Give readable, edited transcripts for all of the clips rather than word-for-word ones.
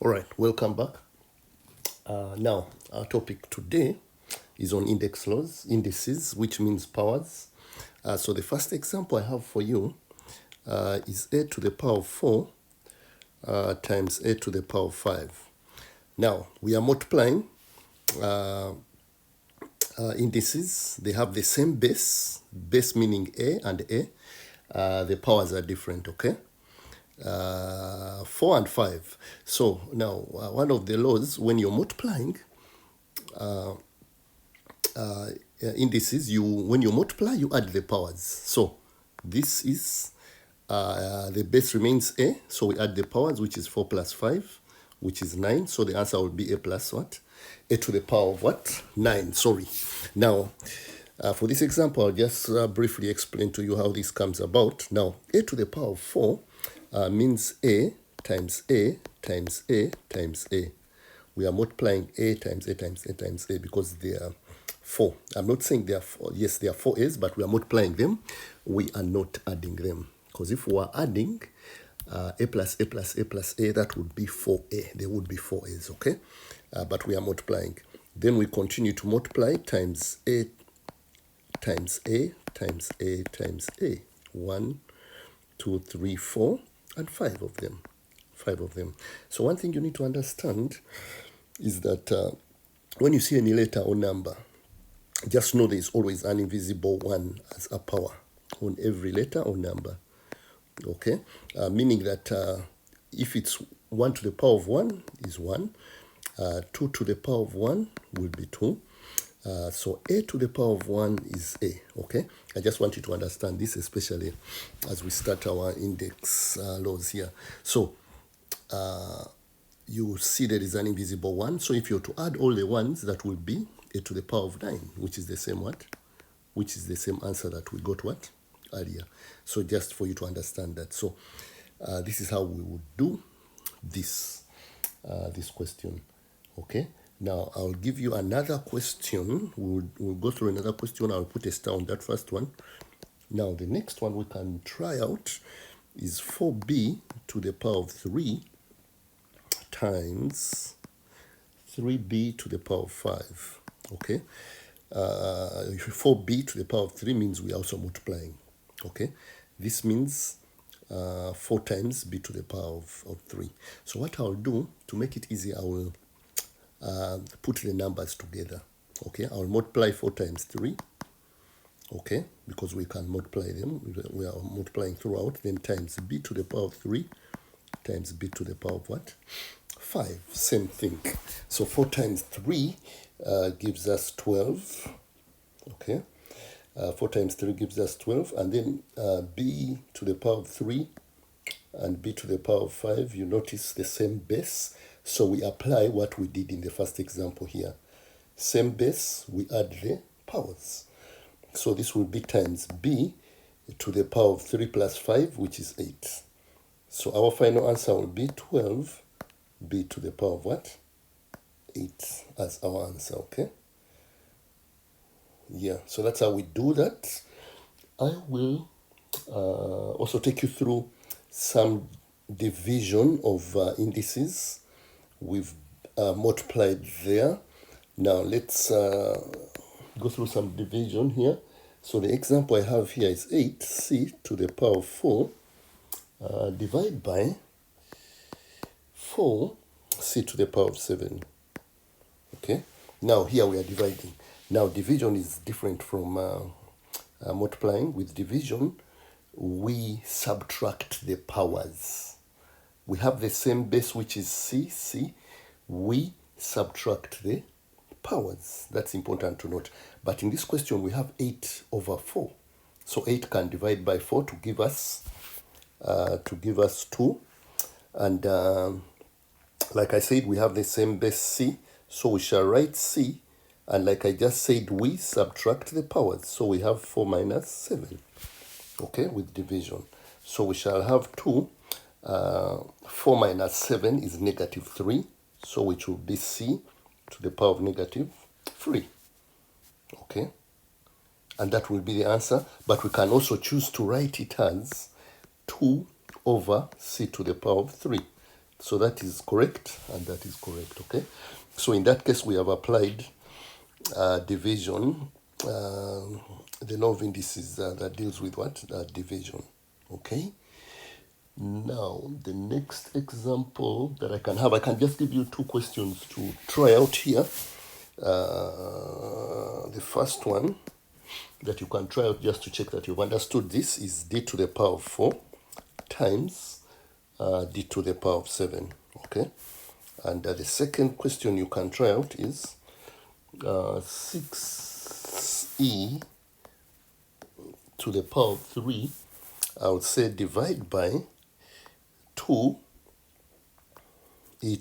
All right, welcome back. Now, our topic today is on index laws, indices, which means powers. So the first example I have for you is a to the power of 4 times a to the power of 5. Now, we are multiplying indices. They have the same base meaning a and a. The powers are different, okay? 4 and 5. So now, one of the laws, when you're multiplying indices, when you multiply, you add the powers. So this is the base remains a, so we add the powers, which is 4 plus 5, which is 9. So the answer will be a plus what? A to the power of what? 9, sorry. Now, for this example, I'll just briefly explain to you how this comes about. Now, a to the power of 4 means a times a times a times a. We are multiplying a times a times a times a because they are 4. I'm not saying they are 4. Yes, they are 4 a's, but we are multiplying them. We are not adding them. Because if we are adding a plus a plus a plus a, that would be 4a. There would be 4 a's, okay? But we are multiplying. Then we continue to multiply times a times a times a times a. 1, 2, 3, 4, and 5 of them. 5 of them. So one thing you need to understand is that when you see any letter or number, just know there is always an invisible 1 as a power on every letter or number. Okay? Meaning that if it's 1 to the power of 1 is 1, 2 to the power of 1 will be 2. So a to the power of 1 is a, okay? I just want you to understand this, especially as we start our index laws here. So you see there is an invisible 1. So if you're to add all the ones, that will be a to the power of 9, which is the same what? Which is the same answer that we got what? Earlier. So just for you to understand that. So this is how we would do this question, okay? Now, I'll give you another question. We'll go through another question. I'll put a star on that first one. Now, the next one we can try out is 4b to the power of 3 times 3b to the power of 5, okay? 4b to the power of 3 means we are also multiplying, okay? This means 4 times b to the power of 3. So what I'll do, to make it easy, I will put the numbers together, okay? I'll multiply 4 times 3, okay? Because we can multiply them. We are multiplying throughout. Then times b to the power of 3 times b to the power of what? 5. Same thing. So 4 times 3 gives us 12, okay? 4 times 3 gives us 12, and then b to the power of 3 and b to the power of 5, you notice the same base. So we apply what we did in the first example here. Same base, we add the powers. So this will be times b to the power of 3 plus 5, which is 8. So our final answer will be 12 b to the power of what? 8 as our answer, okay? Yeah, so that's how we do that. I will also take you through some division of indices. We've multiplied there. Now let's go through some division here. So the example I have here is 8c to the power of 4 divided by 4c to the power of 7. Okay, now here we are dividing. Now division is different from multiplying. With division, we subtract the powers. We have the same base, which is c. We subtract the powers. That's important to note. But in this question, we have 8 over 4. So 8 can divide by 4 to give us 2. And like I said, we have the same base c. So we shall write c. And like I just said, we subtract the powers. So we have 4 minus 7. Okay, with division. So we shall have 2. 4 minus 7 is negative 3. So which will be c to the power of negative 3. Okay. And that will be the answer. But we can also choose to write it as 2 over c to the power of 3. So that is correct, and that is correct, okay? So in that case, we have applied division, the law of indices that deals with what? Division, okay? Now, the next example that I can just give you two questions to try out here. The first one that you can try out just to check that you've understood this is d to the power of 4 times d to the power of 7, okay? And the second question you can try out is 6e to the power of 3, I would say divide by 2e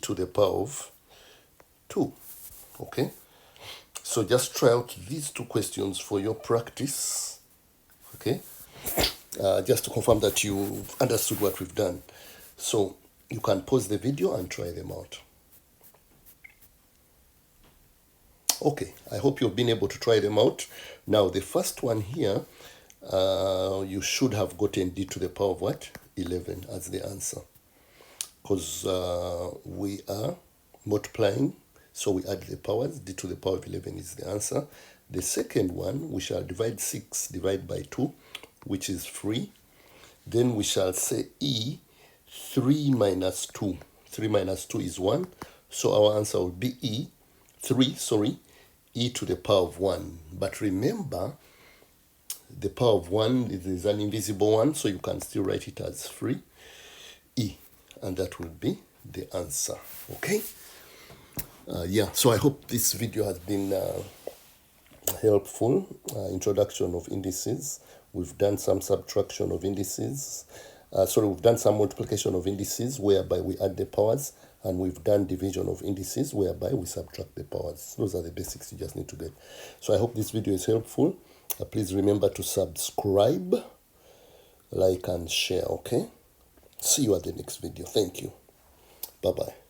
to the power of 2, okay? So just try out these two questions for your practice, okay? Just to confirm that you've understood what we've done. So you can pause the video and try them out. Okay, I hope you've been able to try them out. Now, the first one here, you should have gotten d to the power of what? 11 as the answer. Because we are multiplying, so we add the powers. D to the power of 11 is the answer. The second one, we shall divide 6, divide by 2, which is 3. Then we shall say e, 3 minus 2. 3 minus 2 is 1. So our answer will be e to the power of 1. But remember, the power of 1 is an invisible one, so you can still write it as 3e, and that will be the answer, okay? Yeah, so I hope this video has been helpful. Introduction of indices. We've done some subtraction of indices. We've done some multiplication of indices whereby we add the powers, and we've done division of indices whereby we subtract the powers. Those are the basics you just need to get. So I hope this video is helpful. Please remember to subscribe, like, and share, okay? See you at the next video. Thank you. Bye-bye.